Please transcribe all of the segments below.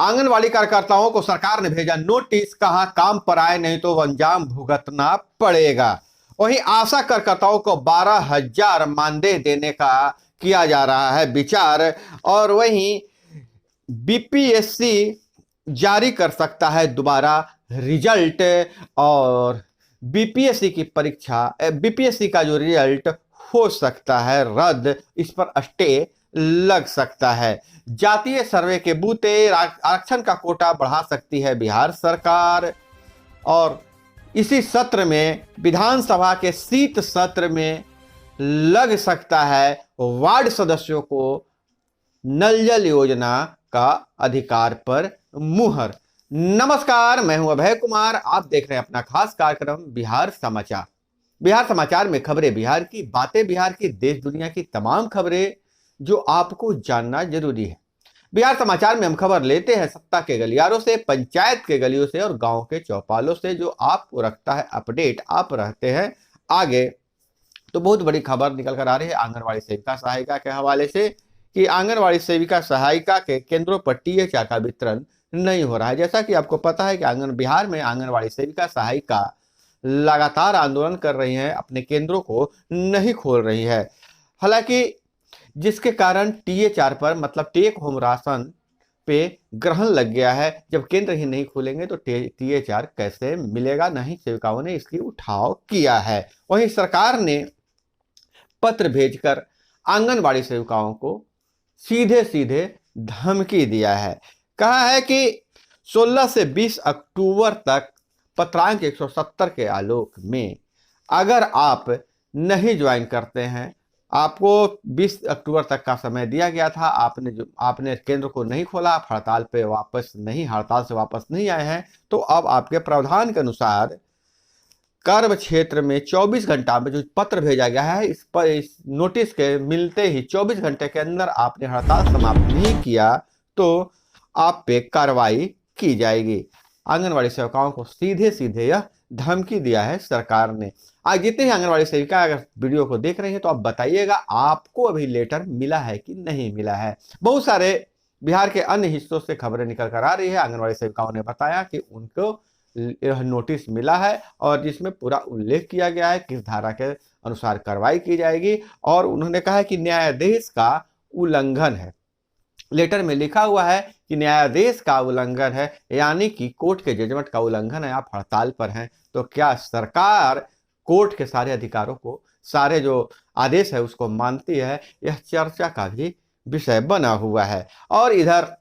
आंगनवाड़ी कार्यकर्ताओं को सरकार ने भेजा नोटिस, कहा काम पर आए नहीं तो अंजाम भुगतना पड़ेगा। वहीं आशा कार्यकर्ताओं को 12,000 मानदेय देने का किया जा रहा है विचार। और वहीं बीपीएससी जारी कर सकता है दोबारा रिजल्ट, और बीपीएससी की परीक्षा, बीपीएससी का जो रिजल्ट हो सकता है रद्द, इस पर स्टे लग सकता है। जातीय सर्वे के बूते आरक्षण का कोटा बढ़ा सकती है बिहार सरकार। और इसी सत्र में, विधानसभा के शीत सत्र में, लग सकता है वार्ड सदस्यों को नल जल योजना का अधिकार पर मुहर। नमस्कार, मैं हूं अभय कुमार, आप देख रहे हैं अपना खास कार्यक्रम बिहार समाचार। बिहार समाचार में खबरें बिहार की, बातें बिहार की, देश दुनिया की तमाम खबरें जो आपको जानना जरूरी है। बिहार समाचार में हम खबर लेते हैं सत्ता के गलियारों से, पंचायत के गलियों से और गांव के चौपालों से, जो आपको रखता है अपडेट। आप रहते हैं आगे। तो बहुत बड़ी खबर निकल कर आ रही है आंगनवाड़ी सेविका सहायिका के हवाले से कि आंगनवाड़ी सेविका सहायिका के केंद्रों पर टीएचआर का वितरण नहीं हो रहा है। जैसा कि आपको पता है कि बिहार में आंगनवाड़ी सेविका सहायिका लगातार आंदोलन कर रही हैं, अपने केंद्रों को नहीं खोल रही है। हालांकि जिसके कारण टीएचआर पर, मतलब टेक होम राशन पे ग्रहण लग गया है। जब केंद्र ही नहीं खुलेंगे तो टीएचआर कैसे मिलेगा, नहीं सेविकाओं ने इसकी उठाव किया है। वहीं सरकार ने पत्र भेजकर आंगनवाड़ी सेविकाओं को सीधे सीधे धमकी दिया है। कहा है कि 16 से 20 अक्टूबर तक पत्रांक 170 के आलोक में अगर आप नहीं ज्वाइन करते हैं, आपको 20 अक्टूबर तक का समय दिया गया था, आपने केंद्र को नहीं खोला, आप हड़ताल से वापस नहीं आए हैं, तो अब आपके प्रावधान के अनुसार कार्य क्षेत्र में 24 घंटा में जो पत्र भेजा गया है, इस नोटिस के मिलते ही 24 घंटे के अंदर आपने हड़ताल समाप्त नहीं किया तो आप पे कार्रवाई की जाएगी। आंगनवाड़ी सेविकाओं को सीधे सीधे यह धमकी दिया है सरकार ने। आज जितने ही आंगनवाड़ी सेविका अगर वीडियो को देख रहे हैं तो आप बताइएगा आपको अभी लेटर मिला है कि नहीं मिला है। बहुत सारे बिहार के अन्य हिस्सों से खबरें निकल कर आ रही है। आंगनवाड़ी सेविकाओं ने बताया कि उनको यह नोटिस मिला है और जिसमें पूरा उल्लेख किया गया है किस धारा के अनुसार कार्रवाई की जाएगी, और उन्होंने कहा है कि न्यायाधीश का उल्लंघन है। लेटर में लिखा हुआ है कि न्यायाधीश का उल्लंघन है, यानी कि कोर्ट के जजमेंट का उल्लंघन है, आप हड़ताल पर हैं। तो क्या सरकार कोर्ट के सारे अधिकारों को, सारे जो आदेश है उसको मानती है? यह चर्चा का भी विषय बना हुआ है। और इधर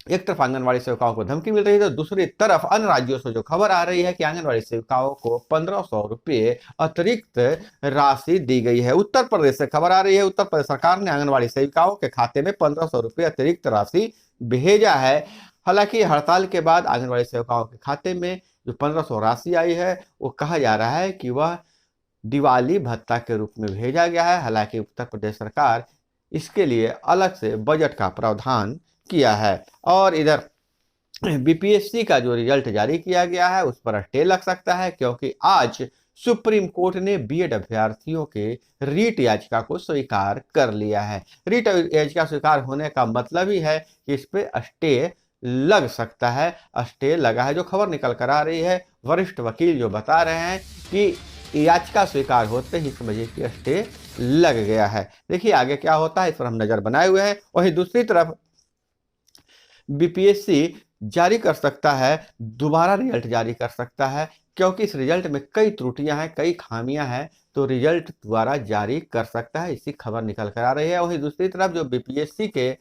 एक तरफ आंगनवाड़ी सेविकाओं को धमकी मिल रही है तो दूसरी तरफ अन्य राज्यों से जो खबर आ रही है कि आंगनवाड़ी सेविकाओं को 1500 रुपये अतिरिक्त राशि दी गई है। उत्तर प्रदेश से खबर आ रही है, उत्तर प्रदेश सरकार ने आंगनवाड़ी सेविकाओं के खाते में 1500 रुपये अतिरिक्त राशि भेजा है। हालांकि हड़ताल के बाद आंगनवाड़ी सेविकाओं के खाते में जो 1500 राशि आई है वो कहा जा रहा है कि वह दिवाली भत्ता के रूप में भेजा गया है। हालांकि उत्तर प्रदेश सरकार इसके लिए अलग से बजट का प्रावधान किया है। और इधर बीपीएससी का जो रिजल्ट जारी किया गया है उस पर स्टे लग सकता है, क्योंकि आज सुप्रीम कोर्ट ने बीएड अभ्यर्थियों के रीट याचिका को स्वीकार कर लिया है। रीट याचिका स्वीकार होने का मतलब ही है कि इस पे स्टे लग सकता है। स्टे लगा है, जो खबर निकल कर आ रही है, वरिष्ठ वकील जो बता रहे हैं कि याचिका स्वीकार होते ही समझिए कि स्टे लग गया है। देखिए आगे क्या होता है, इस पर हम नजर बनाए हुए हैं। वहीं दूसरी तरफ बीपीएससी जारी कर सकता है, दोबारा रिजल्ट जारी कर सकता है, क्योंकि इस रिजल्ट में कई त्रुटियां हैं, कई खामियां हैं, तो रिजल्ट दोबारा जारी कर सकता है, इसी खबर निकल कर आ रही है। वहीं दूसरी तरफ जो बीपीएससी के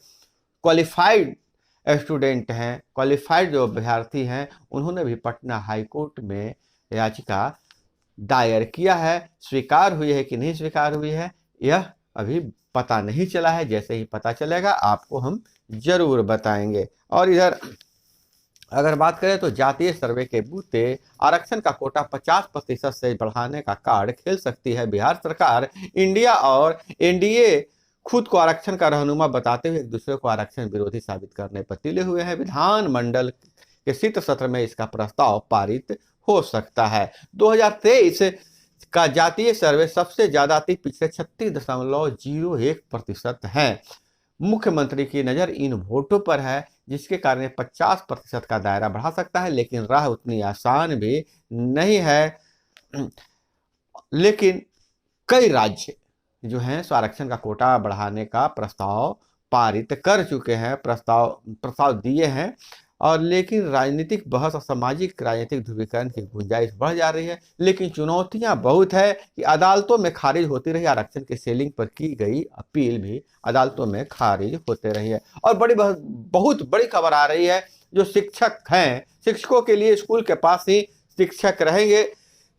क्वालिफाइड स्टूडेंट हैं, क्वालिफाइड जो अभ्यर्थी हैं, उन्होंने भी पटना हाईकोर्ट में याचिका दायर किया है। स्वीकार हुई है कि नहीं स्वीकार हुई है यह अभी पता नहीं चला है। जैसे ही पता चलेगा आपको हम जरूर बताएंगे। और इधर अगर बात करें तो जातीय सर्वे के बूते आरक्षण का कोटा 50% से बढ़ाने का कार्ड खेल सकती है बिहार सरकार। इंडिया और एनडीए खुद को आरक्षण का रहनुमा बताते हुए एक दूसरे को आरक्षण विरोधी साबित करने पर तुले हुए हैं। विधानमंडल के शीत सत्र में इसका प्रस्ताव पारित हो सकता है। 2023 का जातीय सर्वे सबसे ज्यादा पिछले 36.01% है। मुख्यमंत्री की नजर इन वोटों पर है जिसके कारण 50% का दायरा बढ़ा सकता है, लेकिन राह उतनी आसान भी नहीं है। लेकिन कई राज्य जो हैं सो आरक्षण का कोटा बढ़ाने का प्रस्ताव पारित कर चुके हैं, प्रस्ताव दिए हैं, और लेकिन राजनीतिक बहस और सामाजिक राजनीतिक ध्रुवीकरण की गुंजाइश बढ़ जा रही है। लेकिन चुनौतियां बहुत है कि अदालतों में खारिज होती रही आरक्षण के सीलिंग पर की गई अपील भी अदालतों में खारिज होते रही है। और बहुत बड़ी खबर आ रही है, जो शिक्षक हैं, शिक्षकों के लिए स्कूल के पास ही शिक्षक रहेंगे,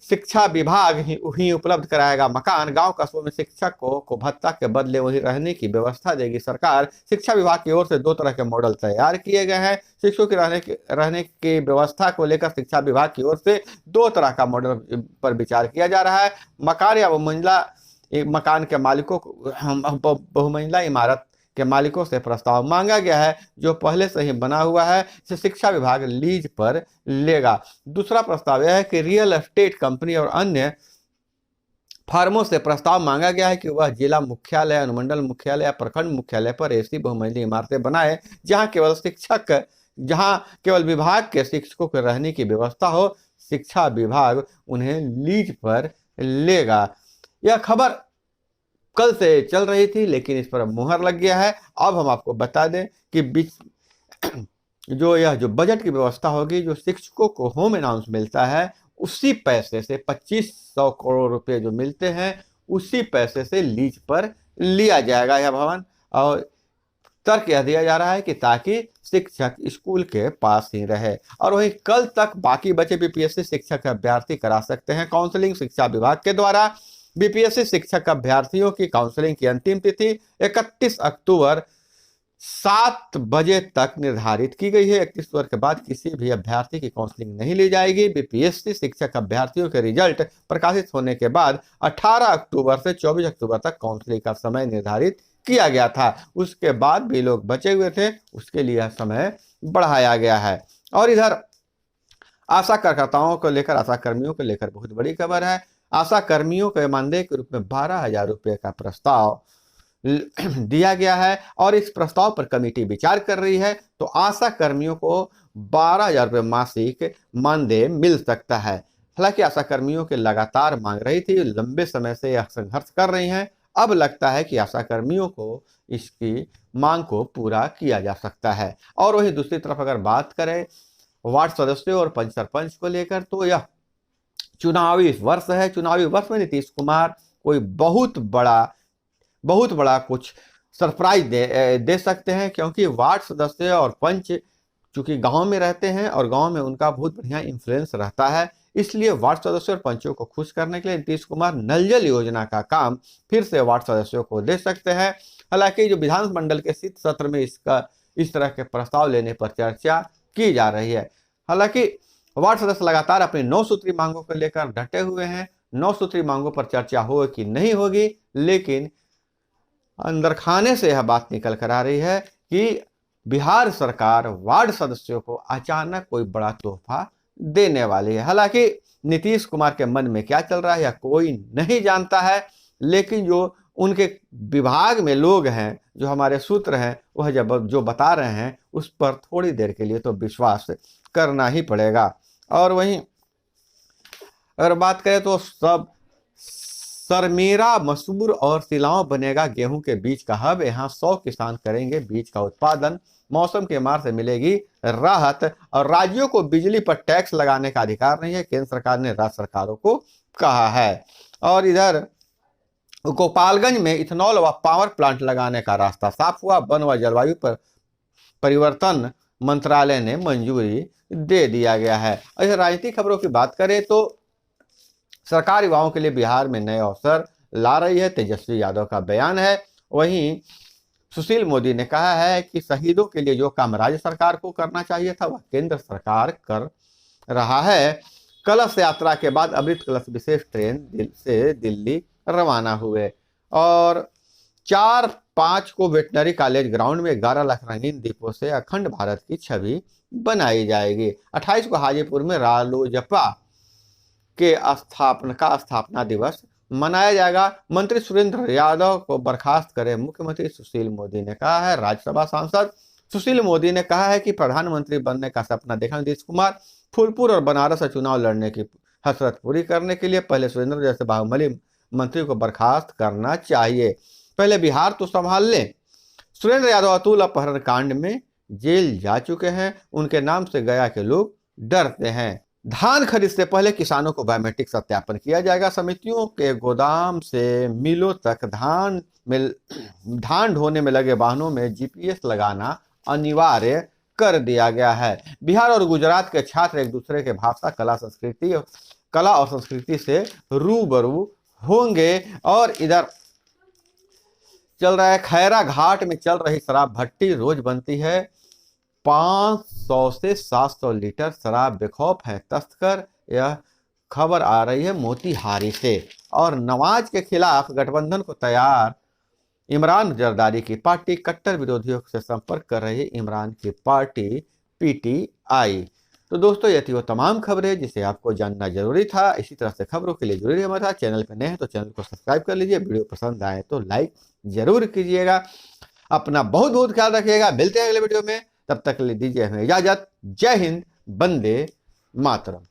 शिक्षा विभाग ही उपलब्ध कराएगा मकान। गांव कस्बों में शिक्षकों को भत्ता के बदले वहीं रहने की व्यवस्था देगी सरकार। शिक्षा विभाग की ओर से 2 तरह के मॉडल तैयार किए गए हैं। शिक्षकों के रहने की व्यवस्था को लेकर शिक्षा विभाग की ओर से 2 तरह का मॉडल पर विचार किया जा रहा है। मकान या मकान के मालिकों को बहुमंजिला इमारत के मालिकों से प्रस्ताव मांगा गया है, जो पहले से ही बना हुआ है, इसे शिक्षा विभाग लीज पर लेगा। दूसरा प्रस्ताव यह है कि रियल एस्टेट कंपनी और अन्य फर्मों से प्रस्ताव मांगा गया है कि वह जिला मुख्यालय, अनुमंडल मुख्यालय या प्रखंड मुख्यालय पर ऐसी बहुमंजिली इमारतें बनाए जहां केवल विभाग के शिक्षकों के रहने की व्यवस्था हो। शिक्षा विभाग उन्हें लीज पर लेगा। यह खबर कल से चल रही थी, लेकिन इस पर मुहर लग गया है। अब हम आपको बता दें कि जो बजट की व्यवस्था होगी, जो शिक्षकों को होम अलाउंस मिलता है, उसी पैसे से 2500 करोड़ रुपए जो मिलते हैं, उसी पैसे से लीज पर लिया जाएगा यह भवन। और तर्क यह दिया जा रहा है कि ताकि शिक्षक स्कूल के पास ही रहे। और वहीं कल तक बाकी बचे बीपीएससी शिक्षक अभ्यर्थी करा सकते हैं काउंसलिंग। शिक्षा विभाग के द्वारा बीपीएससी शिक्षक अभ्यर्थियों की काउंसलिंग की अंतिम तिथि 31 अक्टूबर 7 बजे तक निर्धारित की गई है। 31 अक्टूबर के बाद किसी भी अभ्यर्थी की काउंसलिंग नहीं ली जाएगी। बीपीएससी शिक्षक अभ्यर्थियों के रिजल्ट प्रकाशित होने के बाद 18 अक्टूबर से 24 अक्टूबर तक काउंसलिंग का समय निर्धारित किया गया था। उसके बाद भी लोग बचे हुए थे, उसके लिए समय बढ़ाया गया है। और इधर आशा कार्यकर्ताओं को लेकर, आशा कर्मियों को लेकर बहुत बड़ी खबर है। आशा कर्मियों के मानदेय के रूप में 12,000 रुपये का प्रस्ताव दिया गया है, और इस प्रस्ताव पर कमेटी विचार कर रही है। तो आशा कर्मियों को 12,000 रुपये मासिक मानदेय मिल सकता है। हालांकि आशा कर्मियों के लगातार मांग रही थी, लंबे समय से यह संघर्ष कर रही हैं। अब लगता है कि आशा कर्मियों को इसकी मांग को पूरा किया जा सकता है। और वहीं दूसरी तरफ अगर बात करें वार्ड सदस्यों और पंच सरपंच को लेकर, तो यह चुनावी वर्ष है। चुनावी वर्ष में नीतीश कुमार कोई बहुत बड़ा कुछ सरप्राइज दे सकते हैं, क्योंकि वार्ड सदस्य और पंच चूंकि गांव में रहते हैं और गांव में उनका बहुत बढ़िया इन्फ्लुएंस रहता है। इसलिए वार्ड सदस्यों और पंचों को खुश करने के लिए नीतीश कुमार नल जल योजना का काम फिर से वार्ड सदस्यों को दे सकते हैं। हालांकि जो विधानमंडल के शीत सत्र में इस तरह के प्रस्ताव लेने पर चर्चा की जा रही है। हालांकि वार्ड सदस्य लगातार अपनी 9 सूत्री मांगों को लेकर डटे हुए हैं। 9 सूत्री मांगों पर चर्चा हो कि नहीं होगी, लेकिन अंदर खाने से यह बात निकल कर आ रही है कि बिहार सरकार वार्ड सदस्यों को अचानक कोई बड़ा तोहफा देने वाली है। हालांकि नीतीश कुमार के मन में क्या चल रहा है यह कोई नहीं जानता है, लेकिन जो उनके विभाग में लोग हैं, जो हमारे सूत्र हैं, वह जो बता रहे हैं उस पर थोड़ी देर के लिए तो विश्वास करना ही पड़ेगा। और वहीं अगर बात करें तो सरमेरा मसूर और सिलाव बनेगा गेहूं के बीज का हब। यहाँ 100 किसान करेंगे बीज का उत्पादन। मौसम के मार से मिलेगी राहत। और राज्यों को बिजली पर टैक्स लगाने का अधिकार नहीं है, केंद्र सरकार ने राज्य सरकारों को कहा है। और इधर गोपालगंज में इथेनॉल व पावर प्लांट लगाने का रास्ता साफ हुआ। वन व जलवायु पर परिवर्तन मंत्रालय ने मंजूरी दे दिया गया है। और राजनीतिक खबरों की बात करें तो सरकार युवाओं के लिए बिहार में नए अवसर ला रही है, तेजस्वी यादव का बयान है। वहीं सुशील मोदी ने कहा है कि शहीदों के लिए जो काम राज्य सरकार को करना चाहिए था वह केंद्र सरकार कर रहा है। कलश यात्रा के बाद अमृत कलश विशेष ट्रेन से दिल्ली रवाना हुए। और 4-5 को वेटनरी कॉलेज ग्राउंड में 11 लाख रंगीन दीपों से अखंड भारत की छवि बनाई जाएगी। 28 को हाजीपुर में रालोजपा के स्थापना दिवस मनाया जाएगा। मंत्री सुरेंद्र यादव को बर्खास्त करे मुख्यमंत्री, सुशील मोदी ने कहा है। राज्यसभा सांसद सुशील मोदी ने कहा है कि प्रधानमंत्री बनने का सपना देखा नीतीश कुमार फूलपुर और बनारस से चुनाव लड़ने की हसरत पूरी करने के लिए पहले सुरेंद्र जैसे बाहुबली मंत्री को बर्खास्त करना चाहिए, पहले बिहार तो संभाल लें। सुरेंद्र यादव अतुल अपहरण कांड में जेल जा चुके हैं, उनके नाम से गया के लोग डरते हैं। धान खरीद से पहले किसानों को बायोमेट्रिक सत्यापन किया जाएगा। समितियों के गोदाम से मिलों तक धान ढोने में लगे वाहनों में जीपीएस लगाना अनिवार्य कर दिया गया है। बिहार और गुजरात के छात्र एक दूसरे के भाषा, कला और संस्कृति से रूबरू होंगे। और इधर चल रहा है खैरा घाट में चल रही शराब भट्टी रोज बनती है 500 से 700 लीटर शराब बेखौफ है तस्कर। यह खबर आ रही है मोतिहारी से। और नवाज के खिलाफ गठबंधन को तैयार इमरान जरदारी की पार्टी, कट्टर विरोधियों से संपर्क कर रही इमरान की पार्टी पीटीआई। तो दोस्तों ये थी वो तमाम खबरें जिसे आपको जानना जरूरी था। इसी तरह से खबरों के लिए जुड़े रहिए हमारे साथ। चैनल पर नए हैं तो चैनल को सब्सक्राइब कर लीजिए, वीडियो पसंद आए तो लाइक जरूर कीजिएगा। अपना बहुत बहुत ख्याल रखिएगा। मिलते हैं अगले वीडियो में, तब तक के लिए दीजिए हमें इजाजत। जय हिंद, वंदे मातरम।